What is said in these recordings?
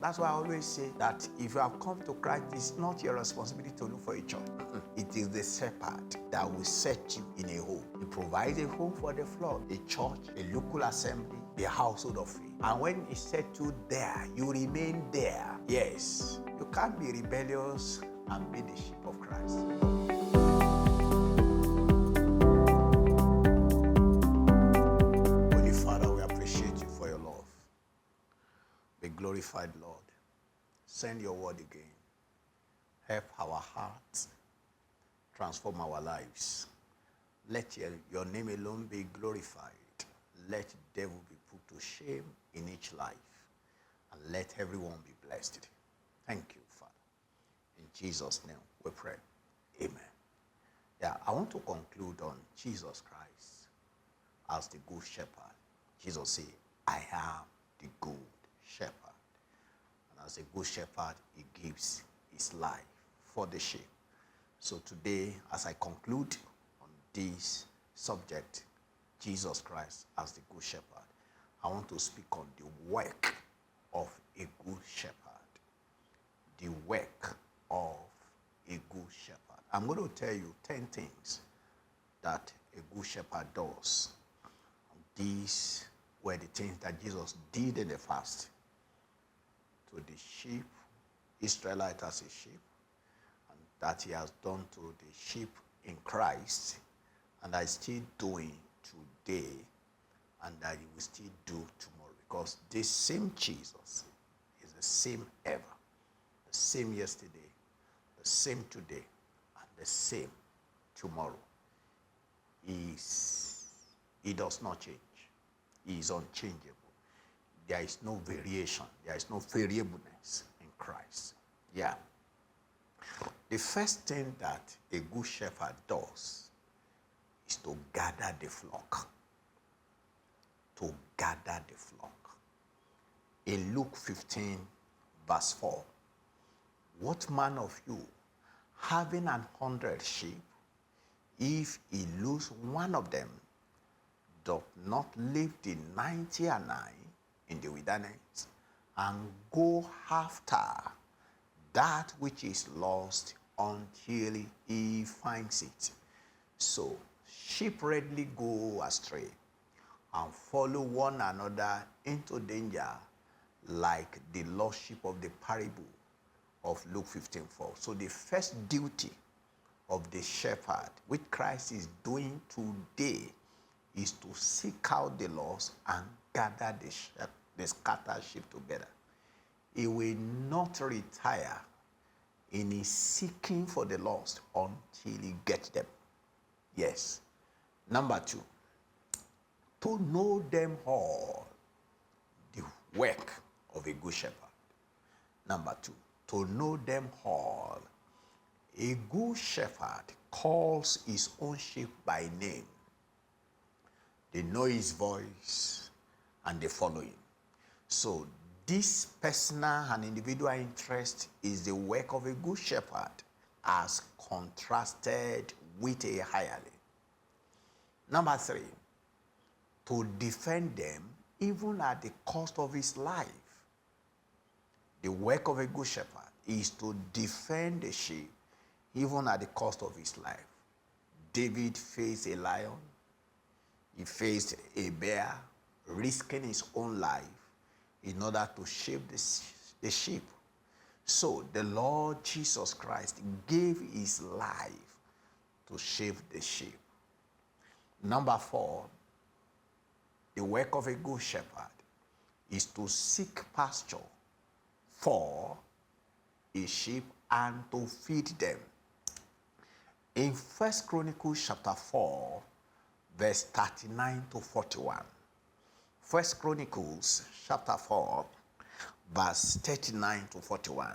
That's why I always say that if you have come to Christ, it's not your responsibility to look for a church. It is the shepherd that will set you in a home. He provides a home for the flock, a church, a local assembly, a household of faith. And when he set you there, you remain there. Yes, you can't be rebellious and be the sheep of Christ. Holy Father, we appreciate you for your love. Be glorified, Lord. Send your word again. Help our hearts. Transform our lives. Let your name alone be glorified. Let the devil be put to shame in each life. And let everyone be blessed. Thank you, Father. In Jesus' name we pray. Amen. Yeah, I want to conclude on Jesus Christ as the good shepherd. Jesus said, I am the good shepherd. And as a good shepherd, he gives his life for the sheep. So today, as I conclude on this subject, Jesus Christ as the good shepherd, I want to speak on the work of a good shepherd. The work of a good shepherd. I'm going to tell you 10 things that a good shepherd does. These were the things that Jesus did in the past to the sheep, Israelites as a sheep, and that he has done to the sheep in Christ, and that he's still doing today, and that he will still do tomorrow. Because this same Jesus is the same ever, the same yesterday, the same today, and the same tomorrow. He does not change. He is unchangeable. There is no variation. There is no variableness in Christ. Yeah. The first thing that a good shepherd does is to gather the flock. To gather the flock. In Luke 15, verse 4, what man of you, having 100 sheep, if he lose one of them, doth not leave the 99 in the wilderness, and go after that which is lost until he finds it? So sheep readily go astray and follow one another into danger, like the lost sheep of the parable of Luke 15:4. So the first duty of the shepherd, which Christ is doing today, is to seek out the lost and gather the scattered sheep together. He will not retire in his seeking for the lost until he gets them. Yes. Number 2, to know them all, the work of a good shepherd. Number 2, to know them all. A good shepherd calls his own sheep by name. They know his voice and they follow him. So this personal and individual interest is the work of a good shepherd as contrasted with a hireling. Number 3, to defend them even at the cost of his life. The work of a good shepherd is to defend the sheep even at the cost of his life. David faced a lion. He faced a bear, risking his own life in order to save the sheep. So the Lord Jesus Christ gave his life to save the sheep. Number 4, the work of a good shepherd is to seek pasture for his sheep and to feed them. In 1 Chronicles chapter 4, verse 39 to 41. 1 Chronicles chapter 4, verse 39 to 41.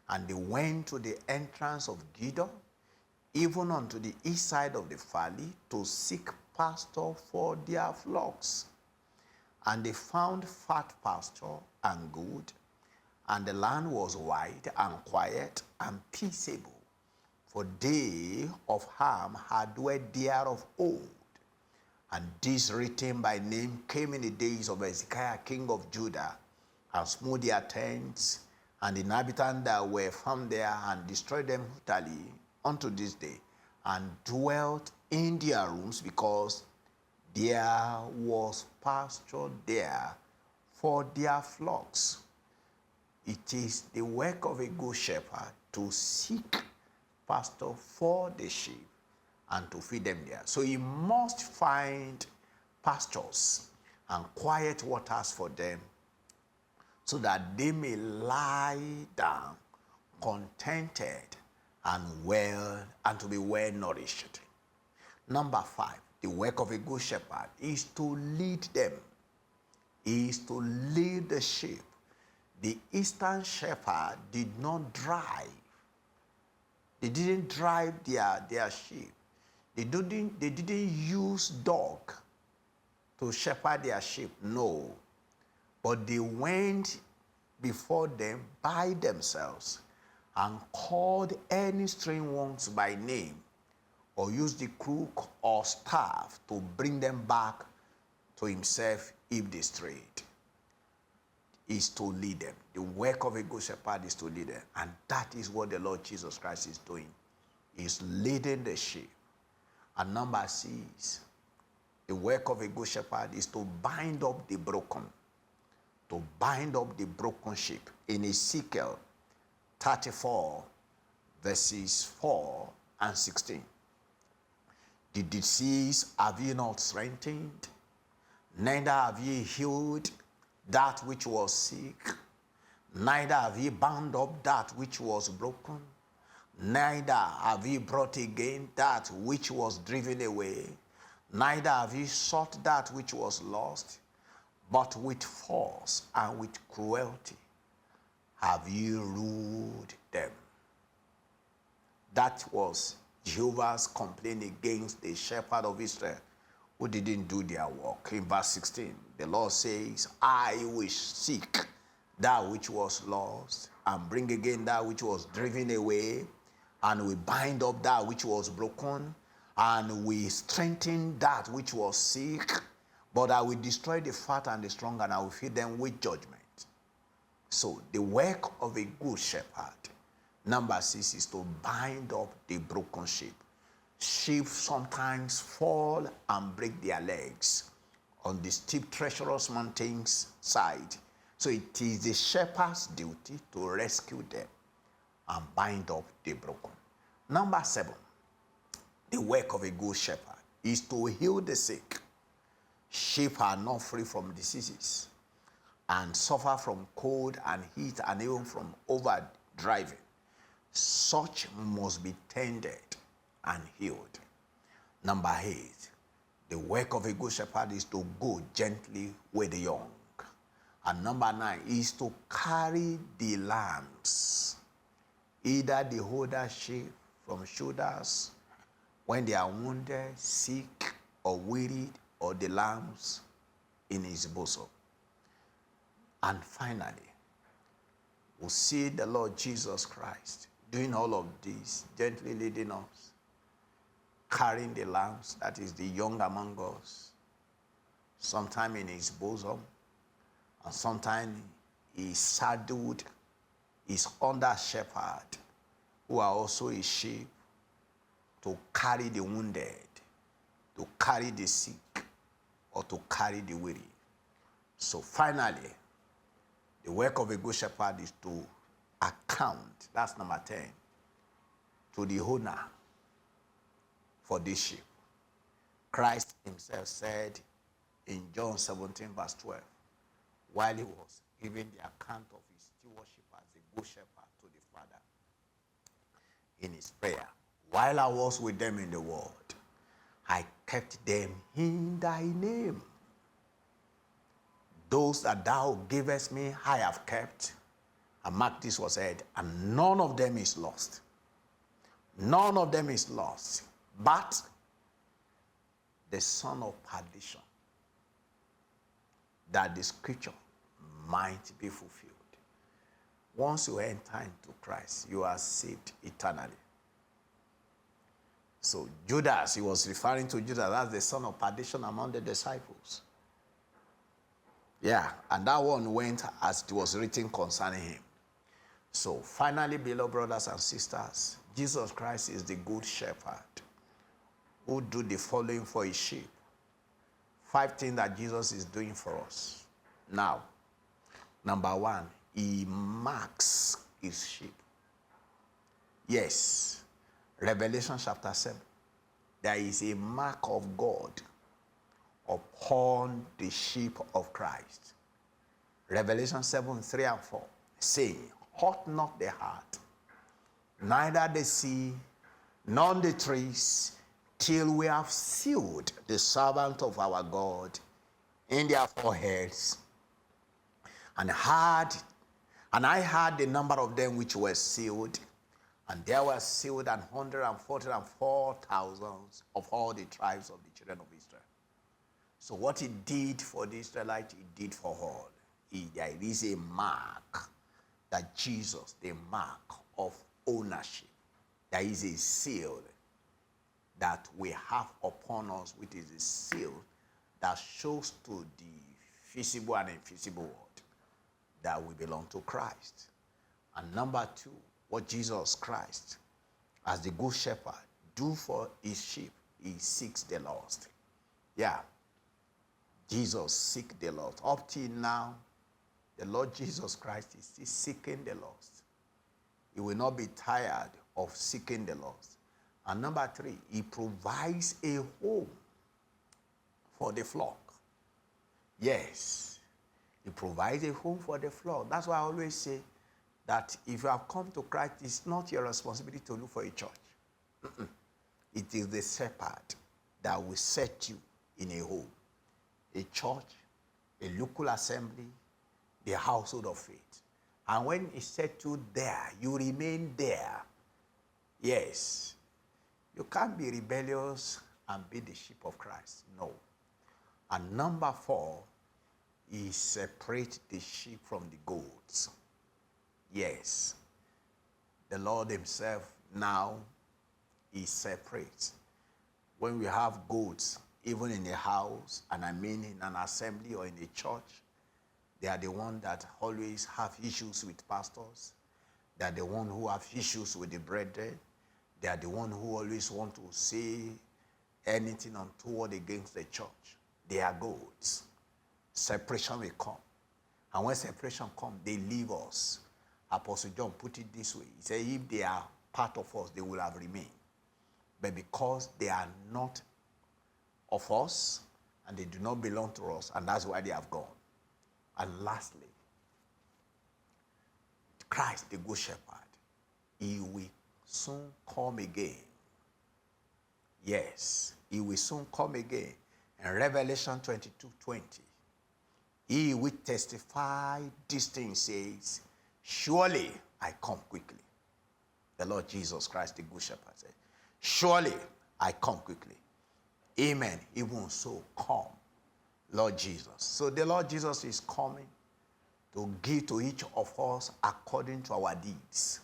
And they went to the entrance of Gideon, even unto the east side of the valley, to seek pasture for their flocks. And they found fat pasture and good, and the land was wide and quiet and peaceable, for they of harm had dwelt there of old. And this written by name came in the days of Hezekiah king of Judah, and smote their tents, and the inhabitants that were found there and destroyed them utterly unto this day, and dwelt in their rooms, because there was pasture there for their flocks. It is the work of a good shepherd to seek pasture for the sheep and to feed them there. So he must find pastures and quiet waters for them, so that they may lie down contented and well, and to be well nourished. Number 5, the work of a good shepherd is to lead them, is to lead the sheep. The eastern shepherd did not drive. They didn't drive their sheep. They didn't use dog to shepherd their sheep, no. But they went before them by themselves and called any strange ones by name, or used the crook or staff to bring them back to himself if they strayed. Is to lead them. The work of a good shepherd is to lead them. And that is what the Lord Jesus Christ is doing. He's leading the sheep. And number 6, the work of a good shepherd is to bind up the broken. To bind up the broken sheep. In Ezekiel 34, verses 4 and 16. The disease have ye not strengthened, neither have ye healed that which was sick, neither have ye bound up that which was broken, neither have ye brought again that which was driven away, neither have ye sought that which was lost, but with force and with cruelty have ye ruled them. That was Jehovah's complaint against the shepherd of Israel who didn't do their work. In verse 16, the Lord says, I will seek that which was lost, and bring again that which was driven away, and we bind up that which was broken, and we strengthen that which was sick, but I will destroy the fat and the strong, and I will feed them with judgment. So the work of a good shepherd, number 6, is to bind up the broken sheep. Sheep sometimes fall and break their legs on the steep, treacherous mountains side. So it is the shepherd's duty to rescue them and bind up the broken. Number 7, the work of a good shepherd is to heal the sick. Sheep are not free from diseases and suffer from cold and heat and even from overdriving. Such must be tended and healed. Number 8, the work of a good shepherd is to go gently with the young. And number 9 is to carry the lambs, either the older sheep from shoulders when they are wounded, sick, or wearied, or the lambs in his bosom. And finally, we'll see the Lord Jesus Christ doing all of this, gently leading us, carrying the lambs, that is the young among us, sometime in his bosom, and sometime he saddled his under shepherd, who are also his sheep, to carry the wounded, to carry the sick, or to carry the weary. So finally, the work of a good shepherd is to account, that's number 10, to the owner for this sheep. Christ himself said in John 17, verse 12, while he was giving the account of his stewardship as a good shepherd to the Father, in his prayer, while I was with them in the world, I kept them in thy name. Those that thou gavest me, I have kept. And mark this was said, and none of them is lost. None of them is lost, but the son of perdition, that the scripture might be fulfilled. Once you enter into Christ, you are saved eternally. So Judas, he was referring to Judas as the son of perdition among the disciples. Yeah, and that one went as it was written concerning him. So finally, beloved brothers and sisters, Jesus Christ is the good shepherd who do the following for his sheep. 5 things that Jesus is doing for us. Now, number 1, he marks his sheep. Yes, Revelation chapter 7. There is a mark of God upon the sheep of Christ. Revelation 7, 3 and 4, saying, hurt not the heart, neither the sea, nor the trees, till we have sealed the servant of our God in their foreheads. And I heard the number of them which were sealed, and there were sealed 144,000 of all the tribes of the children of Israel. So what he did for the Israelites, he did for all. There is a mark that Jesus, the mark of ownership, there is a seal that we have upon us, which is a seal that shows to the visible and invisible world that we belong to Christ. And number 2, what Jesus Christ, as the good shepherd, do for his sheep, he seeks the lost. Yeah, Jesus seeks the lost. Up till now, the Lord Jesus Christ is still seeking the lost. He will not be tired of seeking the lost. And number 3, he provides a home for the flock. Yes, he provides a home for the flock. That's why I always say that if you have come to Christ, it's not your responsibility to look for a church. It is the shepherd that will set you in a home, a church, a local assembly, the household of faith. And when he set you there, you remain there. Yes. You can't be rebellious and be the sheep of Christ. No. And number 4, he separates the sheep from the goats. Yes. The Lord himself now, he separates. When we have goats, even in a house, and I mean in an assembly or in a church, they are the ones that always have issues with pastors. They are the ones who have issues with the brethren. They are the ones who always want to say anything untoward against the church. They are goats. Separation will come. And when separation comes, they leave us. Apostle John put it this way. He said, if they are part of us, they will have remained. But because they are not of us, and they do not belong to us, and that's why they have gone. And lastly, Christ, the good shepherd, he will soon come again. Yes, he will soon come again. In Revelation 22:20, he will testify these things, says, surely I come quickly. The Lord Jesus Christ, the good shepherd, said, surely I come quickly. Amen. Even so, come, Lord Jesus. So the Lord Jesus is coming to give to each of us according to our deeds.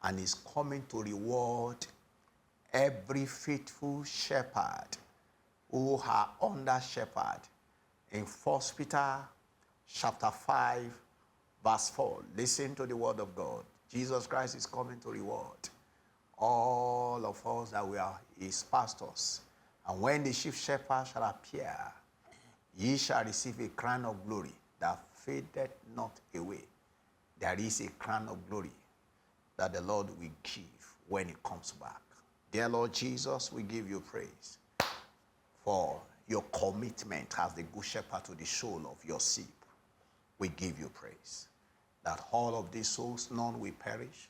And is coming to reward every faithful shepherd who are under shepherd. In 1 Peter chapter 5, verse 4, listen to the word of God. Jesus Christ is coming to reward all of us that we are his pastors. And when the chief shepherd shall appear, ye shall receive a crown of glory that fadeth not away. There is a crown of glory that the Lord will give when he comes back. Dear Lord Jesus, we give you praise for your commitment as the good shepherd to the soul of your sheep. We give you praise that all of these souls, none will perish.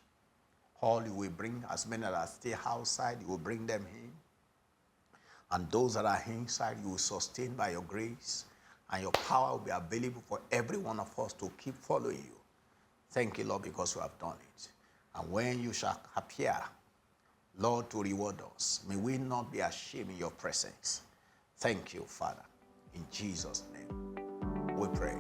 All you will bring, as many that stay outside, you will bring them in. And those that are inside, you will sustain by your grace, and your power will be available for every one of us to keep following you. Thank you, Lord, because you have done it. And when you shall appear, Lord, to reward us, may we not be ashamed in your presence. Thank you, Father. In Jesus' name, we pray.